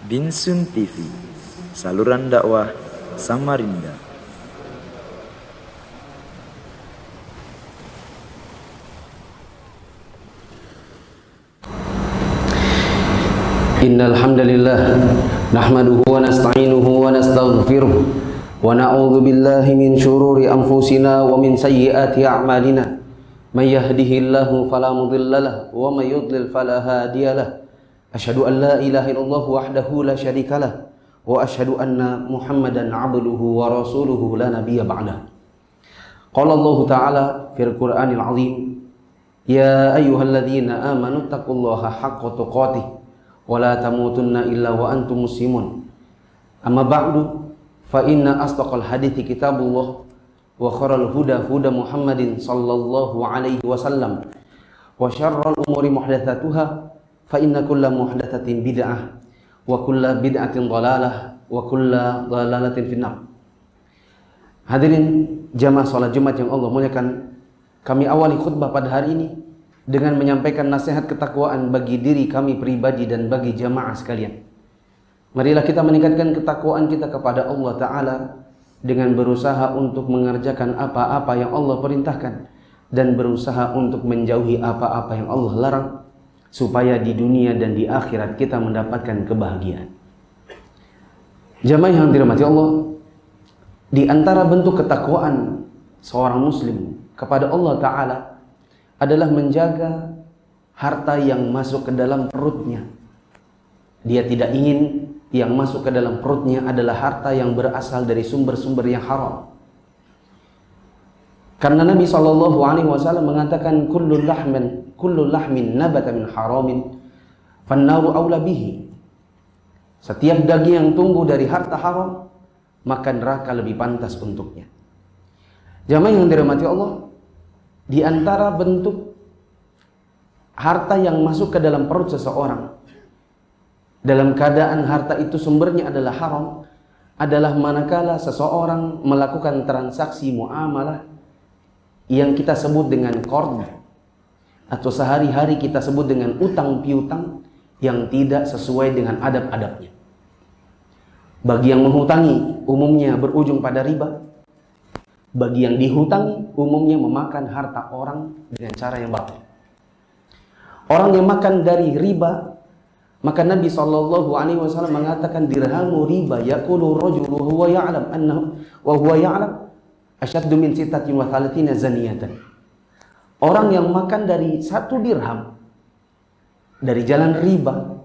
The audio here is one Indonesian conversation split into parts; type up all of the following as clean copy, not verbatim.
Binsun TV, saluran dakwah Samarinda. Innal hamdalillah nahmaduhu wa nasta'inuhu wa nastaghfiruh wa na'udzu billahi min shururi anfusina wa min sayyiati a'malina. May yahdihillahu fala mudhillalah wa may yudlil fala hadiyalah. Asyhadu an la ilaha illallah wahdahu la syarikalah wa asyhadu anna Muhammadan 'abduhu wa rasuluhu la nabiyya ba'dah. Qala Allah Ta'ala fil Qur'anil 'azim, ya ayyuhalladzina amanu taqullaha haqqa tuqatih wa la tamutunna illa wa antum muslimun. Amma ba'du, fa inna asdaqal hadithi kitabullah wa khairal huda huda Muhammadin sallallahu alaihi wasallam wa syarrul umuri muhdatsatuha fa inna kulla muhdatsatin bid'ah wa kulla bid'atin dhalalah wa kulla dhalalatin finnar. Hadirin jamaah salat Jumat yang Allah muliakan, kami awali khutbah pada hari ini dengan menyampaikan nasihat ketakwaan bagi diri kami pribadi dan bagi jamaah sekalian. Marilah kita meningkatkan ketakwaan kita kepada Allah Ta'ala dengan berusaha untuk mengerjakan apa-apa yang Allah perintahkan dan berusaha untuk menjauhi apa-apa yang Allah larang, supaya di dunia dan di akhirat kita mendapatkan kebahagiaan. Jamaah yang dirahmati Allah, di antara bentuk ketakwaan seorang muslim kepada Allah Ta'ala adalah menjaga harta yang masuk ke dalam perutnya. Dia tidak ingin yang masuk ke dalam perutnya adalah harta yang berasal dari sumber-sumber yang haram. Karena Nabi SAW mengatakan kullu lahmin nabata min haramin fannaru aula bihi. Setiap daging yang tumbuh dari harta haram, maka neraka lebih pantas untuknya. Jamaah yang dirahmati Allah, di antara bentuk harta yang masuk ke dalam perut seseorang dalam keadaan harta itu sumbernya adalah haram adalah manakala seseorang melakukan transaksi muamalah yang kita sebut dengan qard, atau sehari-hari kita sebut dengan utang piutang yang tidak sesuai dengan adab-adabnya. Bagi yang menghutangi umumnya berujung pada riba. Bagi yang dihutangi umumnya memakan harta orang dengan cara yang batil. Orang yang makan dari riba, maka Nabi SAW mengatakan dirhamu riba yaqulu rajulu wa huwa ya'lam annahu wa huwa ya'lam asyaddu min sittatin wa thalathina zaniyatan. Orang yang makan dari 1 dirham dari jalan riba,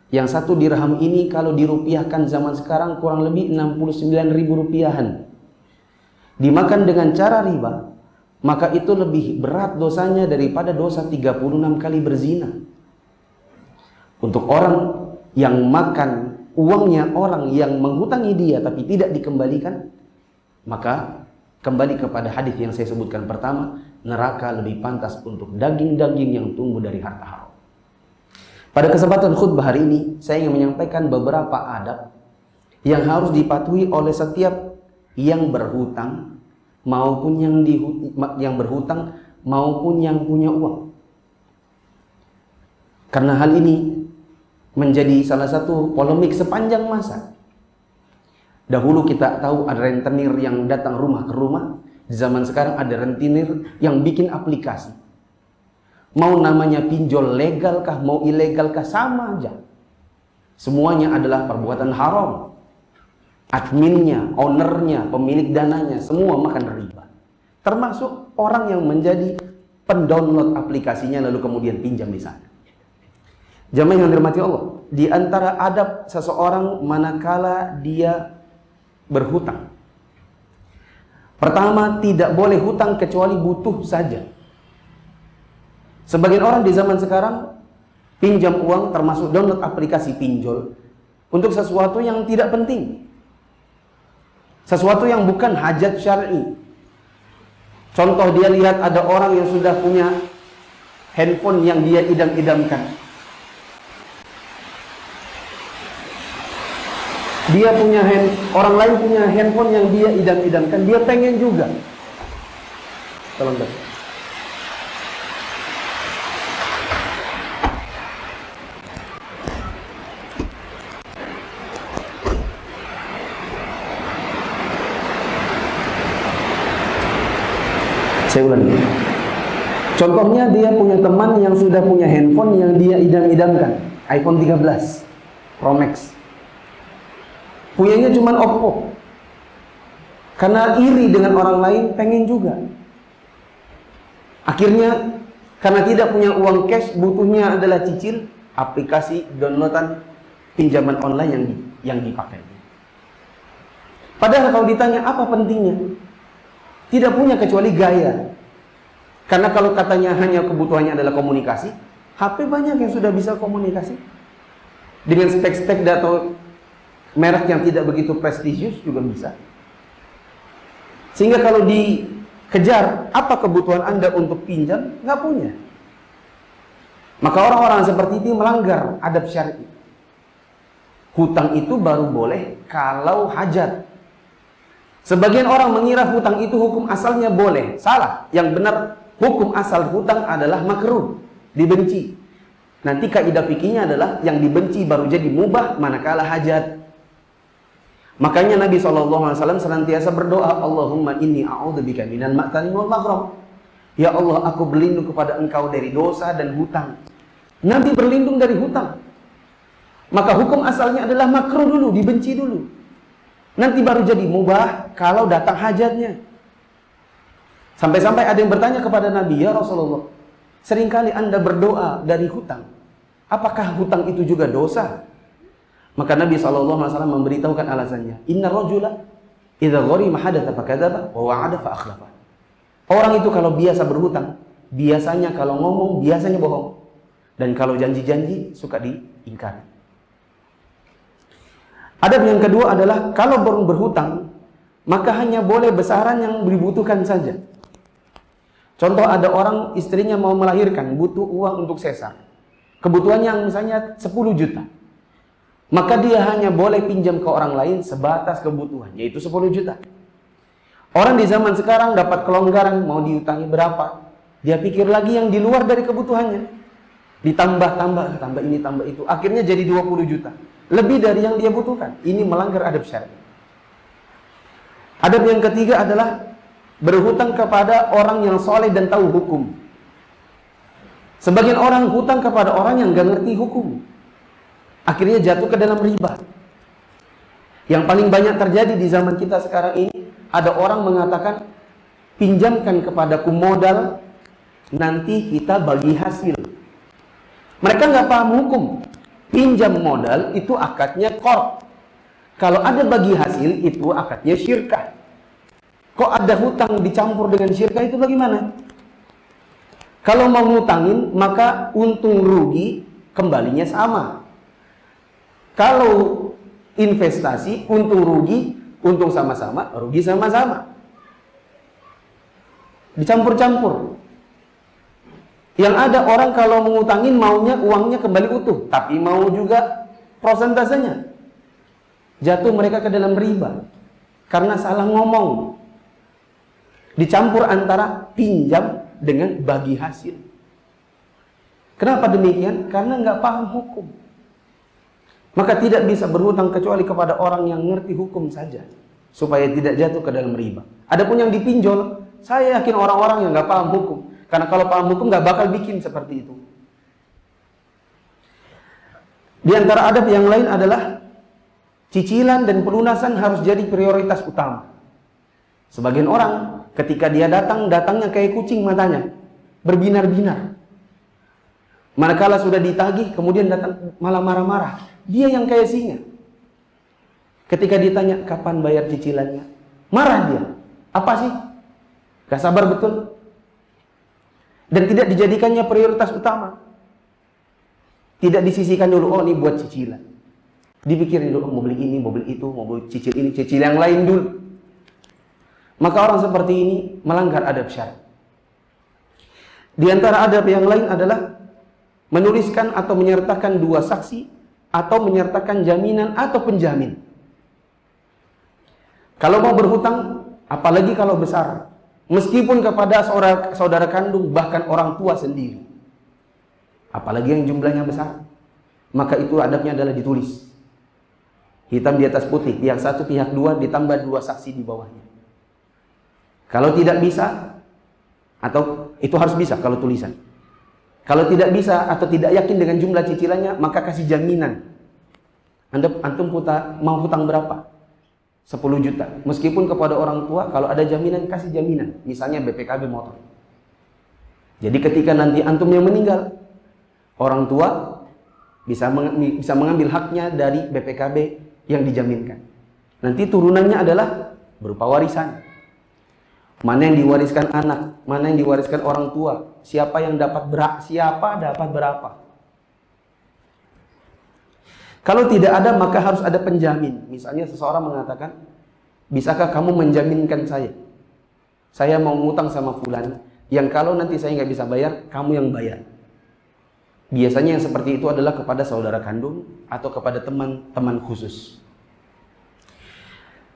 yang 1 dirham ini kalau dirupiahkan zaman sekarang kurang lebih 69.000 rupiahan, dimakan dengan cara riba, maka itu lebih berat dosanya daripada dosa 36 kali berzina. Untuk orang yang makan uangnya orang yang menghutangi dia tapi tidak dikembalikan, maka kembali kepada hadis yang saya sebutkan pertama, neraka lebih pantas untuk daging-daging yang tumbuh dari harta haram. Pada kesempatan khutbah hari ini, saya ingin menyampaikan beberapa adab yang harus dipatuhi oleh setiap yang berhutang maupun yang berhutang maupun yang punya uang. Karena hal ini menjadi salah satu polemik sepanjang masa. Dahulu kita tahu ada rentenir yang datang rumah ke rumah. Di zaman sekarang ada rentenir yang bikin aplikasi. Mau namanya pinjol legalkah, mau ilegalkah, sama aja. Semuanya adalah perbuatan haram. Adminnya, ownernya, pemilik dananya, semua makan riba. Termasuk orang yang menjadi pendownload aplikasinya lalu kemudian pinjam di sana. Jamaah yang dirahmati Allah, di antara adab seseorang manakala dia berhutang, pertama, tidak boleh hutang kecuali butuh saja. Sebagian orang di zaman sekarang pinjam uang termasuk download aplikasi pinjol untuk sesuatu yang tidak penting, sesuatu yang bukan hajat syar'i. Contoh, dia lihat ada orang yang sudah punya handphone yang dia idam-idamkan. Dia punya orang lain punya handphone yang dia idam-idamkan, dia pengen juga. Tolong dong. Saya ulangi. Contohnya dia punya teman yang sudah punya handphone yang dia idam-idamkan, iPhone 13 Pro Max. Punyanya cuma Oppo. Karena iri dengan orang lain, pengen juga. Akhirnya karena tidak punya uang cash, butuhnya adalah cicil, aplikasi downloadan pinjaman online yang dipakai. Padahal kalau ditanya apa pentingnya, tidak punya kecuali gaya. Karena kalau katanya hanya kebutuhannya adalah komunikasi, HP banyak yang sudah bisa komunikasi dengan spek-spek atau merek yang tidak begitu prestisius juga bisa. Sehingga kalau dikejar apa kebutuhan Anda untuk pinjam, nggak punya. Maka orang-orang seperti itu melanggar adab syar'i. Hutang itu baru boleh kalau hajat. Sebagian orang mengira hutang itu hukum asalnya boleh. Salah. Yang benar, hukum asal hutang adalah makruh, dibenci. Nanti kaidah fikihnya adalah yang dibenci baru jadi mubah manakala hajat. Makanya Nabi SAW senantiasa berdoa, Allahumma inni a'udzubika minal ma'tani wal maghram. Ya Allah, aku berlindung kepada Engkau dari dosa dan hutang. Nabi berlindung dari hutang. Maka hukum asalnya adalah makruh dulu, dibenci dulu. Nanti baru jadi mubah kalau datang hajatnya. Sampai-sampai ada yang bertanya kepada Nabi, ya Rasulullah, seringkali Anda berdoa dari hutang. Apakah hutang itu juga dosa? Maka Nabi SAW memberitahukan alasannya. Inna rajula idza gharima hadatha fakadzaba wa wa'ada fa akhlafa. Orang itu kalau biasa berhutang, biasanya kalau ngomong biasanya bohong. Dan kalau janji-janji suka diingkari. Adab yang kedua adalah kalau berhutang, maka hanya boleh besaran yang dibutuhkan saja. Contoh, ada orang istrinya mau melahirkan, butuh uang untuk sesar. Kebutuhannya misalnya 10 juta. Maka dia hanya boleh pinjam ke orang lain sebatas kebutuhan, yaitu 10 juta. Orang di zaman sekarang dapat kelonggaran, mau diutangi berapa, dia pikir lagi yang di luar dari kebutuhannya. Tambah ini, tambah itu. Akhirnya jadi 20 juta. Lebih dari yang dia butuhkan. Ini melanggar adab syar'i. Adab yang ketiga adalah berhutang kepada orang yang soleh dan tahu hukum. Sebagian orang hutang kepada orang yang gak ngerti hukum. Akhirnya jatuh ke dalam riba. Yang paling banyak terjadi di zaman kita sekarang ini, ada orang mengatakan, pinjamkan kepadaku modal, nanti kita bagi hasil. Mereka nggak paham hukum. Pinjam modal itu akadnya qard. Kalau ada bagi hasil itu akadnya syirkah. Kok ada hutang dicampur dengan syirkah, itu bagaimana? Kalau mau ngutangin, maka untung rugi kembalinya sama. Kalau investasi, untung rugi, untung sama-sama, rugi sama-sama. Dicampur-campur. Yang ada orang kalau mengutangin maunya uangnya kembali utuh, tapi mau juga prosentasenya. Jatuh mereka ke dalam riba karena salah ngomong. Dicampur antara pinjam dengan bagi hasil. Kenapa demikian? Karena nggak paham hukum. Maka tidak bisa berhutang kecuali kepada orang yang ngerti hukum saja, supaya tidak jatuh ke dalam riba. Adapun yang dipinjol, saya yakin orang-orang yang nggak paham hukum. Karena kalau paham hukum nggak bakal bikin seperti itu. Di antara adab yang lain adalah cicilan dan pelunasan harus jadi prioritas utama. Sebagian orang ketika dia datangnya kayak kucing matanya, berbinar-binar. Manakala sudah ditagih, kemudian datang malah marah-marah. Dia yang kayak singa. Ketika ditanya kapan bayar cicilannya, marah dia. Apa sih? Gak sabar betul. Dan tidak dijadikannya prioritas utama. Tidak disisihkan dulu, oh ini buat cicilan. Dipikirin dulu, mau beli ini, mau beli itu, mau beli cicil ini, cicil yang lain dulu. Maka orang seperti ini melanggar adab syar'i. Di antara adab yang lain adalah menuliskan atau menyertakan dua saksi atau menyertakan jaminan atau penjamin. Kalau mau berhutang, apalagi kalau besar, meskipun kepada saudara kandung, bahkan orang tua sendiri, apalagi yang jumlahnya besar, maka itu adabnya adalah ditulis. Hitam di atas putih, pihak satu, pihak dua, ditambah dua saksi di bawahnya. Kalau tidak bisa, Atau itu harus bisa kalau tulisan. Kalau tidak bisa atau tidak yakin dengan jumlah cicilannya, maka kasih jaminan. Antum mau hutang berapa? 10 juta. Meskipun kepada orang tua, kalau ada jaminan, kasih jaminan. Misalnya BPKB motor. Jadi ketika nanti antum yang meninggal, orang tua bisa mengambil haknya dari BPKB yang dijaminkan. Nanti turunannya adalah berupa warisan. Mana yang diwariskan anak, mana yang diwariskan orang tua, siapa dapat berapa. Kalau tidak ada, maka harus ada penjamin. Misalnya seseorang mengatakan, bisakah kamu menjaminkan saya? Saya mau ngutang sama fulan, yang kalau nanti saya nggak bisa bayar, kamu yang bayar. Biasanya yang seperti itu adalah kepada saudara kandung atau kepada teman-teman khusus.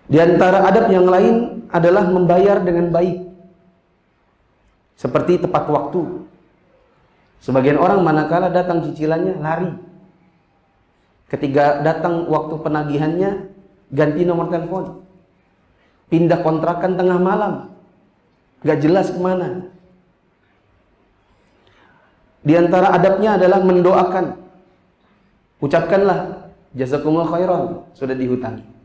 Di antara adab yang lain adalah membayar dengan baik. Seperti tepat waktu. Sebagian orang manakala datang cicilannya lari. Ketika datang waktu penagihannya, ganti nomor telepon. Pindah kontrakan tengah malam. Gak jelas kemana. Di antara adabnya adalah mendoakan. Ucapkanlah, jazakumullah khairan, sudah dihutangi.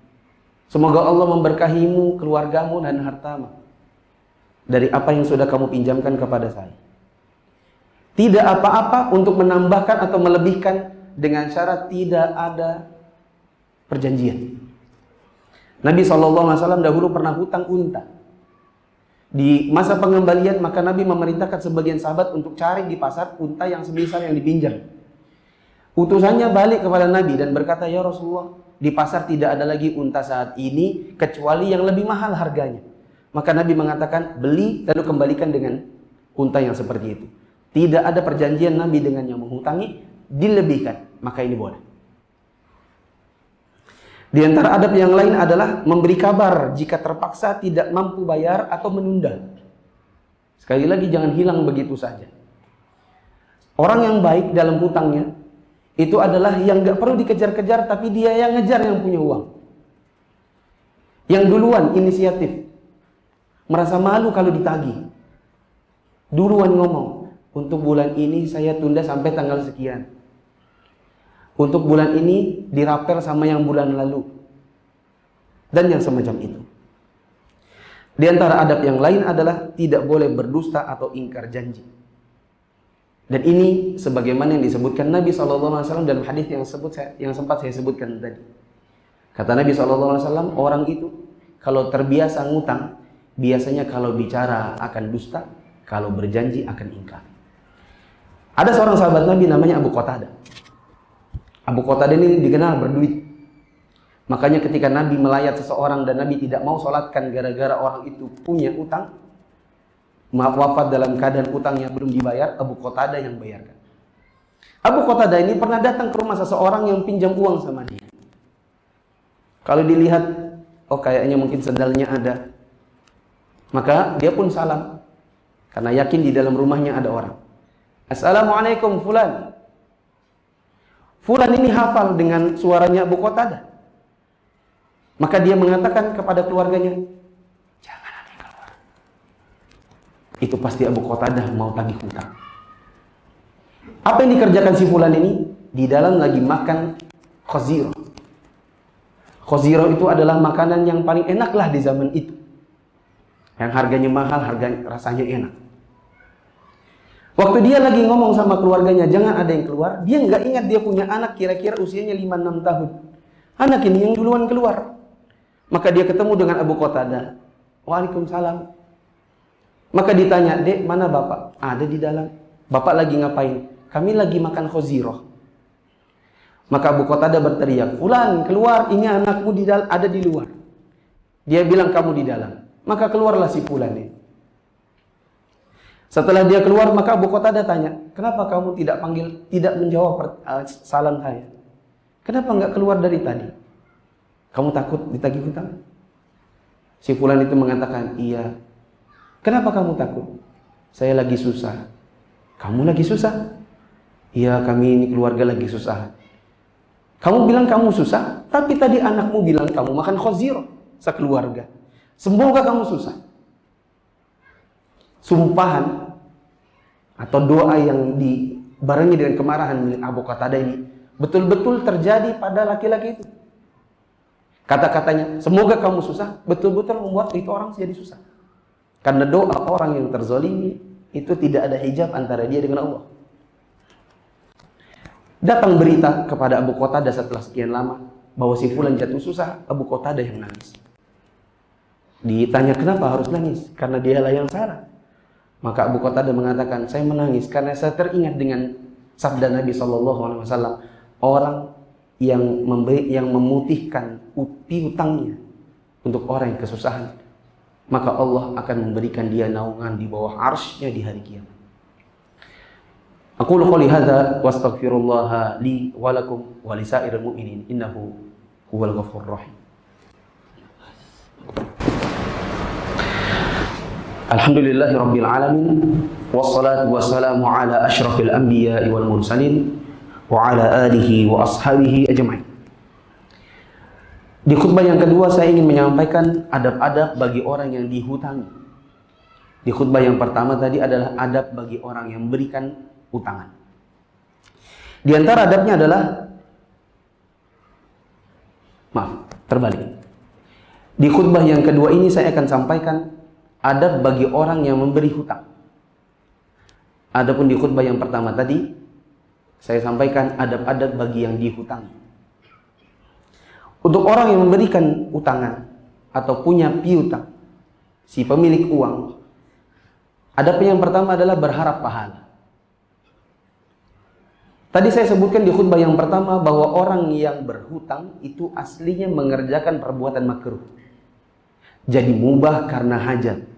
Semoga Allah memberkahimu, keluargamu, dan hartamu dari apa yang sudah kamu pinjamkan kepada saya. Tidak apa-apa untuk menambahkan atau melebihkan dengan syarat tidak ada perjanjian. Nabi SAW dahulu pernah hutang unta. Di masa pengembalian, maka Nabi memerintahkan sebagian sahabat untuk cari di pasar unta yang semisal yang dipinjam. Utusannya balik kepada Nabi dan berkata, ya Rasulullah, di pasar tidak ada lagi unta saat ini kecuali yang lebih mahal harganya. Maka Nabi mengatakan, beli lalu kembalikan dengan unta yang seperti itu. Tidak ada perjanjian Nabi dengan yang menghutangi, dilebihkan, maka ini boleh. Di antara adab yang lain adalah memberi kabar jika terpaksa tidak mampu bayar atau menunda. Sekali lagi, jangan hilang begitu saja. Orang yang baik dalam hutangnya itu adalah yang gak perlu dikejar-kejar, tapi dia yang ngejar yang punya uang. Yang duluan inisiatif. Merasa malu kalau ditagih. Duluan ngomong, untuk bulan ini saya tunda sampai tanggal sekian. Untuk bulan ini dirapel sama yang bulan lalu. Dan yang semacam itu. Di antara adab yang lain adalah tidak boleh berdusta atau ingkar janji. Dan ini sebagaimana yang disebutkan Nabi SAW dalam hadis yang sempat saya sebutkan tadi. Kata Nabi SAW, orang itu kalau terbiasa ngutang, biasanya kalau bicara akan dusta, kalau berjanji akan ingkar. Ada seorang sahabat Nabi namanya Abu Qatadah. Abu Qatadah ini dikenal berduit. Makanya ketika Nabi melayat seseorang dan Nabi tidak mau sholatkan gara-gara orang itu punya utang, wafat dalam keadaan utangnya belum dibayar, Abu Qatadah yang bayarkan. Abu Qatadah ini pernah datang ke rumah seseorang yang pinjam uang sama dia. Kalau dilihat, oh kayaknya mungkin sendalnya ada, maka dia pun salam. Karena yakin di dalam rumahnya ada orang. Assalamualaikum fulan. Fulan ini hafal dengan suaranya Abu Qatadah. Maka dia mengatakan kepada keluarganya, jangan ada yang keluar. Itu pasti Abu Qatadah mau tagih hutang. Apa yang dikerjakan si fulan ini? Di dalam lagi makan khazirah. Khazirah itu adalah makanan yang paling enak lah di zaman itu. Yang harganya mahal, rasanya enak. Waktu dia lagi ngomong sama keluarganya, jangan ada yang keluar, dia nggak ingat dia punya anak kira-kira usianya 5-6 tahun. Anak ini yang duluan keluar. Maka dia ketemu dengan Abu Qatadah. Waalaikumsalam. Maka ditanya, dek, mana bapak? Ada di dalam. Bapak lagi ngapain? Kami lagi makan khazirah. Maka Abu Qatadah berteriak, fulan keluar, ini anakmu ada di luar. Dia bilang, kamu di dalam. Maka keluarlah si fulan ini. Setelah dia keluar, maka Abu Qatadah tanya, kenapa kamu tidak menjawab salam saya? Kenapa nggak keluar dari tadi? Kamu takut ditagih hutang? Si fulan itu mengatakan, iya. Kenapa kamu takut? Saya lagi susah. Kamu lagi susah? Iya, kami ini keluarga lagi susah. Kamu bilang kamu susah, tapi tadi anakmu bilang kamu makan khazirah sekeluarga. Semoga kamu susah. sumpahan atau doa yang dibarengi dengan kemarahan milik Abu Qatadah ini betul-betul terjadi pada laki-laki itu. Kata-katanya, semoga kamu susah, betul-betul membuat itu orang jadi susah. Karena doa orang yang terzalimi itu tidak ada hijab antara dia dengan Allah. Datang berita kepada Abu Qatadah setelah sekian lama bahwa si fulan jatuh susah, Abu Qatadah yang nangis. Ditanya kenapa harus nangis? Karena dialah yang salah. Maka Abu Qatadah mengatakan, saya menangis karena saya teringat dengan sabda Nabi SAW, orang yang memutihkan piutangnya untuk orang yang kesusahan, maka Allah akan memberikan dia naungan di bawah arsy-Nya di hari kiamat. Aqulu qouli hadza wa astaghfirullah li wa lakum wa lisairil mu'minin innahu huwal ghafurur rahim. Alhamdulillahi rabbil alamin wassalatu wassalamu ala asyrafil anbiya'i wal mursalin wa ala alihi wa ashabihi ajma'in. Di khutbah yang kedua saya ingin menyampaikan adab-adab bagi orang yang dihutangi. Di khutbah yang pertama tadi adalah adab bagi orang yang memberikan utangan. Di antara adabnya adalah terbalik. Di khutbah yang kedua ini saya akan sampaikan adab bagi orang yang memberi hutang. Adapun di khutbah yang pertama tadi saya sampaikan adab-adab bagi yang dihutangi. Untuk orang yang memberikan utangan atau punya piutang, si pemilik uang, adab yang pertama adalah berharap pahala. Tadi saya sebutkan di khutbah yang pertama bahwa orang yang berhutang itu aslinya mengerjakan perbuatan makruh. Jadi mubah karena hajat.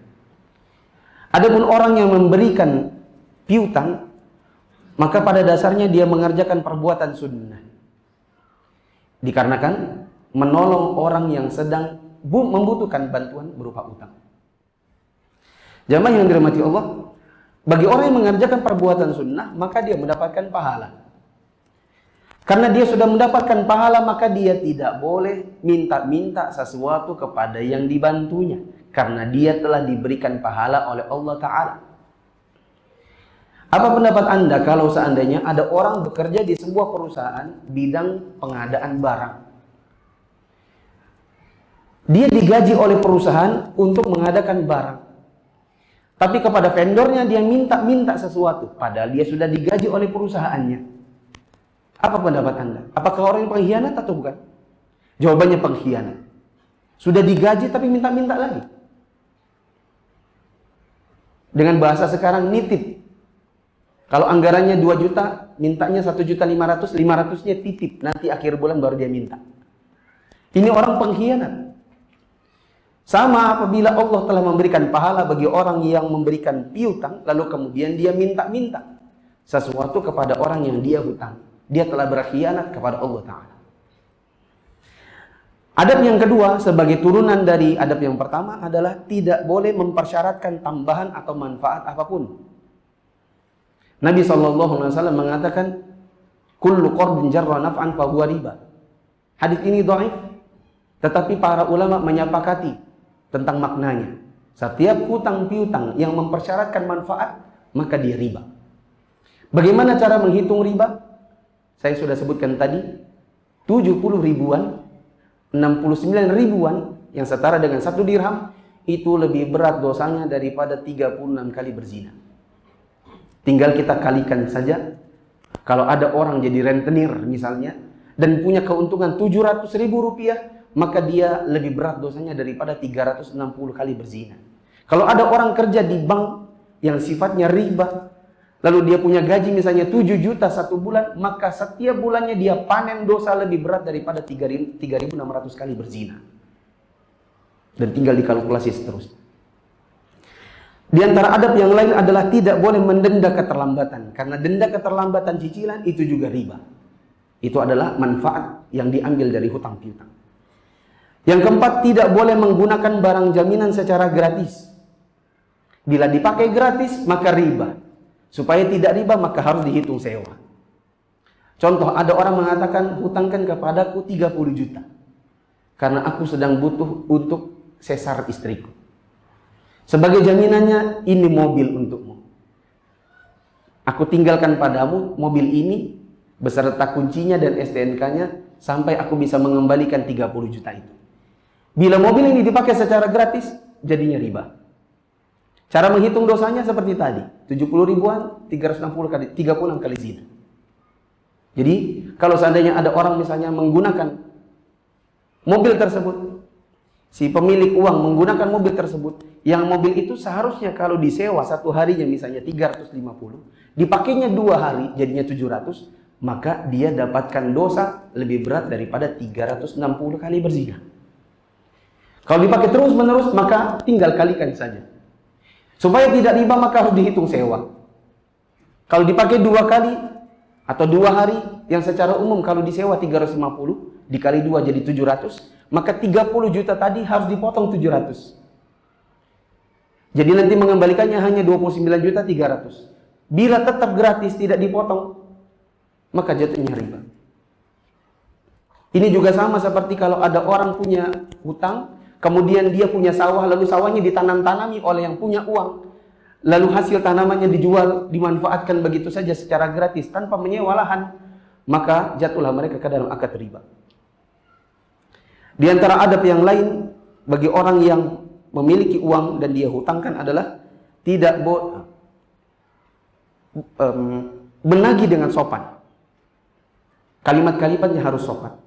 Adapun orang yang memberikan piutang, maka pada dasarnya dia mengerjakan perbuatan sunnah. Dikarenakan menolong orang yang sedang membutuhkan bantuan berupa utang. Jamaah yang dirahmati Allah, bagi orang yang mengerjakan perbuatan sunnah, maka dia mendapatkan pahala. Karena dia sudah mendapatkan pahala, maka dia tidak boleh minta-minta sesuatu kepada yang dibantunya. Karena dia telah diberikan pahala oleh Allah Ta'ala. Apa pendapat Anda kalau seandainya ada orang bekerja di sebuah perusahaan bidang pengadaan barang? Dia digaji oleh perusahaan untuk mengadakan barang. Tapi kepada vendornya dia minta sesuatu. Padahal dia sudah digaji oleh perusahaannya. Apa pendapat Anda? Apakah orang yang pengkhianat atau bukan? Jawabannya pengkhianat. Sudah digaji tapi minta-minta lagi. Dengan bahasa sekarang nitip. Kalau anggarannya 2 juta, mintanya 1.500.000, 500-nya titip. Nanti akhir bulan baru dia minta. Ini orang pengkhianat. Sama apabila Allah telah memberikan pahala bagi orang yang memberikan piutang, lalu kemudian dia minta-minta sesuatu kepada orang yang dia hutang. Dia telah berkhianat kepada Allah Ta'ala. Adab yang kedua sebagai turunan dari adab yang pertama adalah tidak boleh mempersyaratkan tambahan atau manfaat apapun. Nabi SAW mengatakan, kullu qardin jarra naf'an fahuwa riba. Hadis ini dhaif, tetapi para ulama menyepakati tentang maknanya. Setiap hutang piutang yang mempersyaratkan manfaat, maka dia riba. Bagaimana cara menghitung riba? Saya sudah sebutkan tadi, 70 ribuan, 69 ribuan, yang setara dengan 1 dirham, itu lebih berat dosanya daripada 36 kali berzina. Tinggal kita kalikan saja. Kalau ada orang jadi rentenir misalnya, dan punya keuntungan 700.000 rupiah, maka dia lebih berat dosanya daripada 360 kali berzina. Kalau ada orang kerja di bank yang sifatnya riba, lalu dia punya gaji misalnya 7 juta 1 bulan, maka setiap bulannya dia panen dosa lebih berat daripada 3.600 kali berzina. Dan tinggal dikalkulasi seterusnya. Di antara adab yang lain adalah tidak boleh mendenda keterlambatan. Karena denda keterlambatan cicilan itu juga riba. Itu adalah manfaat yang diambil dari hutang piutang. Yang keempat, tidak boleh menggunakan barang jaminan secara gratis. Bila dipakai gratis, maka riba. Supaya tidak riba, maka harus dihitung sewa. Contoh, ada orang mengatakan, hutangkan kepadaku 30 juta. Karena aku sedang butuh untuk sesar istriku. Sebagai jaminannya, ini mobil untukmu. Aku tinggalkan padamu mobil ini beserta kuncinya dan STNK-nya sampai aku bisa mengembalikan 30 juta itu. Bila mobil ini dipakai secara gratis, jadinya riba. Cara menghitung dosanya seperti tadi, 70 ribuan, 360 kali, 36 kali zina. Jadi, kalau seandainya ada orang misalnya menggunakan mobil tersebut, si pemilik uang menggunakan mobil tersebut, yang mobil itu seharusnya kalau disewa satu harinya misalnya 350, dipakainya 2 hari jadinya 700, maka dia dapatkan dosa lebih berat daripada 360 kali berzina. Kalau dipakai terus menerus, maka tinggal kalikan saja. Supaya tidak riba, maka harus dihitung sewa. Kalau dipakai 2 kali atau 2 hari, yang secara umum kalau disewa 350 dikali 2 jadi 700, maka 30 juta tadi harus dipotong 700. Jadi nanti mengembalikannya hanya 29 juta 300. Bila tetap gratis tidak dipotong, maka jatuhnya riba. Ini juga sama seperti kalau ada orang punya hutang, kemudian dia punya sawah, lalu sawahnya ditanam-tanami oleh yang punya uang. Lalu hasil tanamannya dijual, dimanfaatkan begitu saja secara gratis tanpa menyewa lahan, maka jatuhlah mereka ke dalam akad riba. Di antara adab yang lain bagi orang yang memiliki uang dan dia hutangkan adalah tidak menagih dengan sopan. Kalimat-kalimatnya harus sopan.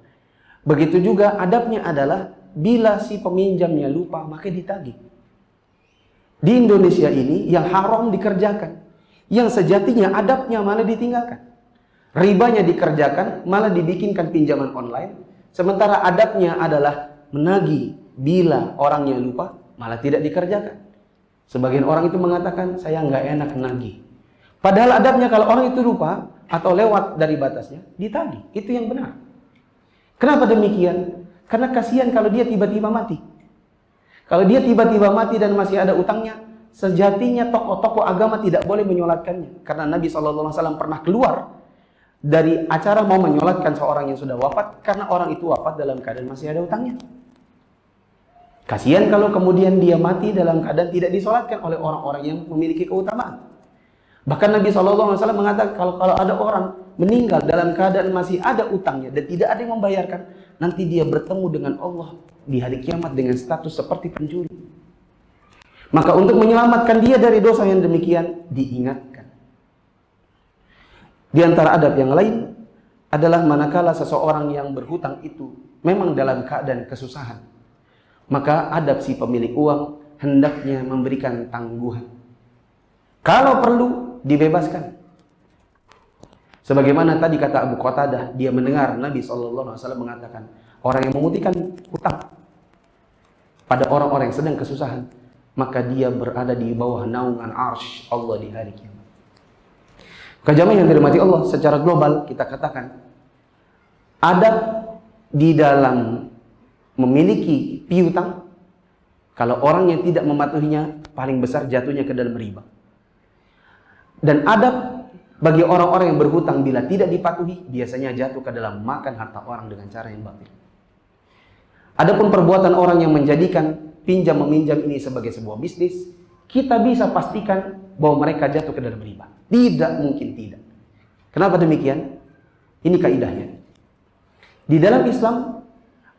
Begitu juga adabnya adalah bila si peminjamnya lupa, maka ditagih. Di Indonesia ini yang haram dikerjakan, yang sejatinya adabnya malah ditinggalkan. Ribanya dikerjakan, malah dibikinkan pinjaman online, sementara adabnya adalah menagih. Bila orangnya lupa, malah tidak dikerjakan. Sebagian orang itu mengatakan, saya nggak enak nagih. Padahal adabnya kalau orang itu lupa atau lewat dari batasnya, ditagih. Itu yang benar. Kenapa demikian? Karena kasihan kalau dia tiba-tiba mati. Kalau dia tiba-tiba mati dan masih ada utangnya, sejatinya tokoh-tokoh agama tidak boleh menyolatkannya. Karena Nabi SAW pernah keluar dari acara mau menyolatkan seorang yang sudah wafat, karena orang itu wafat dalam keadaan masih ada utangnya. Kasihan kalau kemudian dia mati dalam keadaan tidak disolatkan oleh orang-orang yang memiliki keutamaan. Bahkan Nabi SAW mengatakan kalau ada orang meninggal dalam keadaan masih ada utangnya dan tidak ada yang membayarkan, nanti dia bertemu dengan Allah di hari kiamat dengan status seperti pencuri. Maka untuk menyelamatkan dia dari dosa yang demikian, diingatkan. Di antara adab yang lain adalah manakala seseorang yang berhutang itu memang dalam keadaan kesusahan, maka adab si pemilik uang hendaknya memberikan tangguhan. Kalau perlu, dibebaskan. Sebagaimana tadi kata Abu Qatadah, dia mendengar Nabi SAW mengatakan, orang yang memutihkan hutang pada orang-orang yang sedang kesusahan, maka dia berada di bawah naungan arsy Allah di hari kiamat. Jamaah yang dirahmati Allah, secara global kita katakan, adab di dalam memiliki piutang, kalau orang yang tidak mematuhinya, paling besar jatuhnya ke dalam riba. Dan adab bagi orang-orang yang berhutang bila tidak dipatuhi, biasanya jatuh ke dalam makan harta orang dengan cara yang batil. Adapun perbuatan orang yang menjadikan pinjam meminjam ini sebagai sebuah bisnis, kita bisa pastikan bahwa mereka jatuh ke dalam riba. Tidak mungkin tidak. Kenapa demikian? Ini kaidahnya. Di dalam Islam,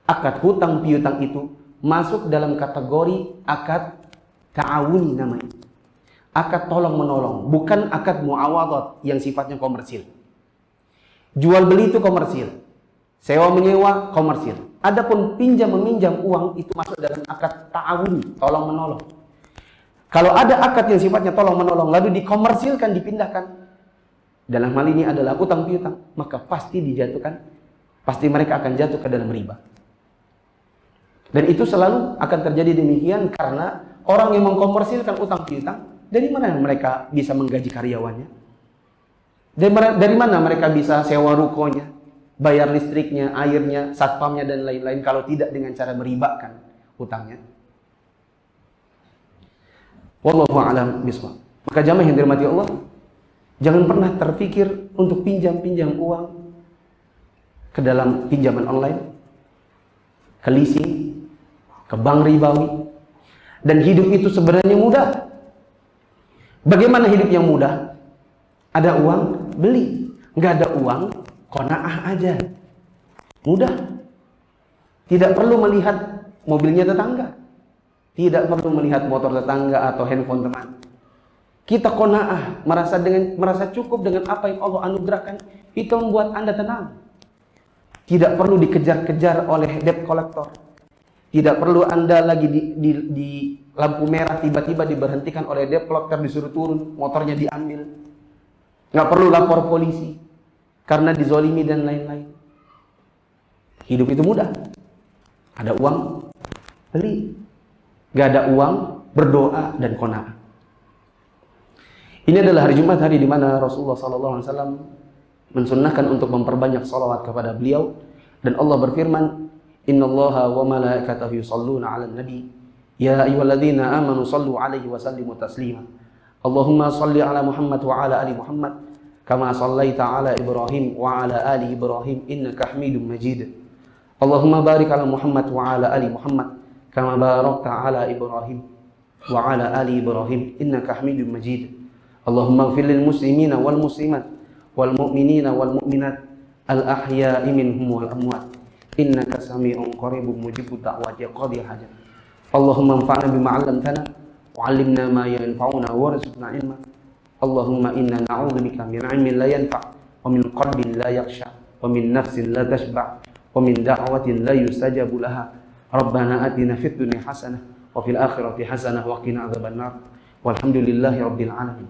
akad hutang piutang itu masuk dalam kategori akad ta'awuni namanya. Akad tolong menolong, bukan akad muawadat yang sifatnya komersil. Jual beli itu komersil, sewa menyewa komersil. Adapun pinjam meminjam uang itu masuk dalam akad ta'awuni, tolong menolong. Kalau ada akad yang sifatnya tolong menolong lalu dikomersilkan, dipindahkan, dalam hal ini adalah utang piutang, maka pasti dijatuhkan, pasti mereka akan jatuh ke dalam riba. Dan itu selalu akan terjadi demikian karena orang yang mengkomersilkan utang piutang, dari mana mereka bisa menggaji karyawannya? Dari mana mereka bisa sewa rukonya, bayar listriknya, airnya, satpamnya, dan lain-lain kalau tidak dengan cara meribakan hutangnya? Wallahu a'lam bishawab. Maka jamaah yang dirahmati Allah, jangan pernah terpikir untuk pinjam uang ke dalam pinjaman online, ke leasing, ke bank ribawi. Dan hidup itu sebenarnya mudah. Bagaimana hidup yang mudah? Ada uang, beli. Nggak ada uang, qanaah aja. Mudah. Tidak perlu melihat mobilnya tetangga. Tidak perlu melihat motor tetangga atau handphone teman. Kita qanaah, merasa cukup dengan apa yang Allah anugerahkan. Itu membuat Anda tenang. Tidak perlu dikejar-kejar oleh debt collector. Tidak perlu Anda lagi di lampu merah tiba-tiba diberhentikan oleh debt collector, disuruh turun, motornya diambil. Nggak perlu lapor polisi karena dizolimi dan lain-lain. Hidup itu mudah. Ada uang, beli. Nggak ada uang, berdoa dan qanaah. Ini adalah hari Jumat, hari di mana Rasulullah SAW mensunnahkan untuk memperbanyak salawat kepada beliau, dan Allah berfirman, Innallaha wa malaikatahu yusalluna 'alan nabi ya ayyuhalladzina amanu sallu 'alaihi wa sallimu taslima. Allahumma salli 'ala Muhammad wa 'ala ali Muhammad kama shallaita 'ala Ibrahim wa 'ala ali Ibrahim innaka Hamidum Majid. Allahumma barik 'ala Muhammad wa 'ala ali Muhammad kama barakta 'ala Ibrahim wa 'ala ali Ibrahim innaka Hamidum Majid. Allahumma ighfir lil muslimina wal muslimat wal mu'minina wal mu'minat al ahya'i minhum wal amwat innaka sami'un qaribun mujibud da'wati qadhi hajat. Allahumma anfa'na bima 'allamtana wa 'allimna ma yanfa'una warzuqna ilma. Allahumma inna na'udzubika min 'ilmin la yanfa' wa min qalbin la yakhsha wa min nafsin la tashba' wa min da'watin la yustajabu laha. Rabbana atina fid dunya hasanah wa fil akhirati hasanah wa qina adzabannar. Walhamdulillahi rabbil alamin.